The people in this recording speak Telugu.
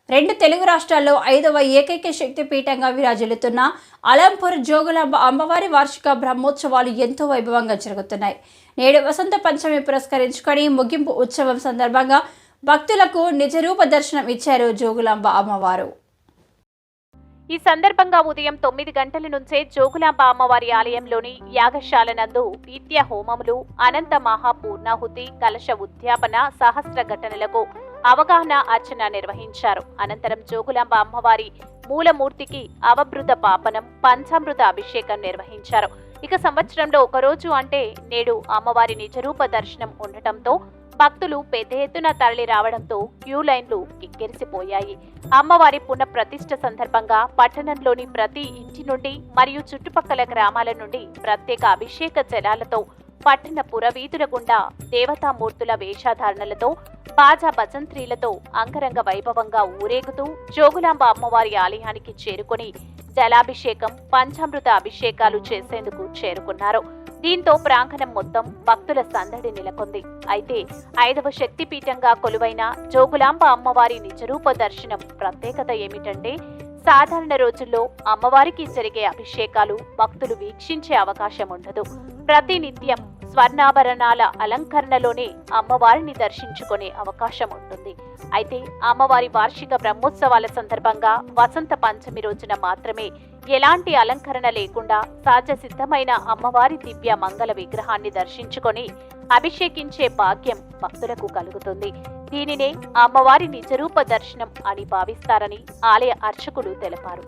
రెండు తెలుగు రాష్ట్రాల్లో 5వ ఏకైక శక్తిపీఠంగా విరాజిల్లుతున్న అలంపూర్ జోగులాంబ అమ్మవారి వార్షిక బ్రహ్మోత్సవాలు ఎంతో వైభవంగా జరుగుతున్నాయి. నేడు వసంత పంచమి పురస్కరించుకొని ముగింపు ఉత్సవం సందర్భంగా భక్తులకు నిజరూప దర్శనం ఇచ్చారు జోగులాంబ అమ్మవారు. ఈ సందర్భంగా ఉదయం 9 గంటల నుంచే జోగులాంబ అమ్మవారి ఆలయంలోని యాగశాల నందు నిత్య హోమములు, అనంత మహాపూర్ణాహుతి, కలశ ఉద్యాపన, సహస్ర ఘటనలకు అవగాహన అర్చన నిర్వహించారు. అనంతరం జోగులాంబ అమ్మవారి మూలమూర్తికి అవభృత పాపనం, పంచామృత అభిషేకం నిర్వహించారు. ఇక సంవత్సరంలో ఒకరోజు అంటే నేడు అమ్మవారి నిజరూప దర్శనం ఉండటంతో భక్తులు పెద్ద ఎత్తున తరలి రావడంతో క్యూ లైన్లు కిక్కిరిసిపోయాయి. అమ్మవారి పునఃప్రతిష్ఠ సందర్భంగా పట్టణంలోని ప్రతి ఇంటి నుండి మరియు చుట్టుపక్కల గ్రామాల నుండి ప్రత్యేక అభిషేక జలాలతో పట్టణ పురవీధుల గుండా దేవతామూర్తుల వేషధారణలతో బాజా భజంత్రీలతో అంగరంగ వైభవంగా ఊరేగుతూ జోగులాంబ అమ్మవారి ఆలయానికి చేరుకొని జలాభిషేకం, పంచామృత అభిషేకాలు చేసేందుకు చేరుకున్నారు. దీంతో ప్రాంగణం మొత్తం భక్తుల సందడి నెలకొంది. అయితే 5వ శక్తిపీఠంగా కొలువైన జోగులాంబ అమ్మవారి నిజరూప దర్శనం ప్రత్యేకత ఏమిటంటే, సాధారణ రోజుల్లో అమ్మవారికి జరిగే అభిషేకాలు భక్తులు వీక్షించే అవకాశం ఉండదు. ప్రతినిత్యం స్వర్ణాభరణాల అలంకరణలోనే అమ్మవారిని దర్శించుకునే అవకాశం ఉంటుంది. అయితే అమ్మవారి వార్షిక బ్రహ్మోత్సవాల సందర్భంగా వసంత పంచమి రోజున మాత్రమే ఎలాంటి అలంకరణ లేకుండా సహజ సిద్ధమైన అమ్మవారి దివ్య మంగళ విగ్రహాన్ని దర్శించుకొని అభిషేకించే భాగ్యం భక్తులకు కలుగుతుంది. దీనినే అమ్మవారి నిజరూప దర్శనం అని భావిస్తారని ఆలయ అర్చకులు తెలిపారు.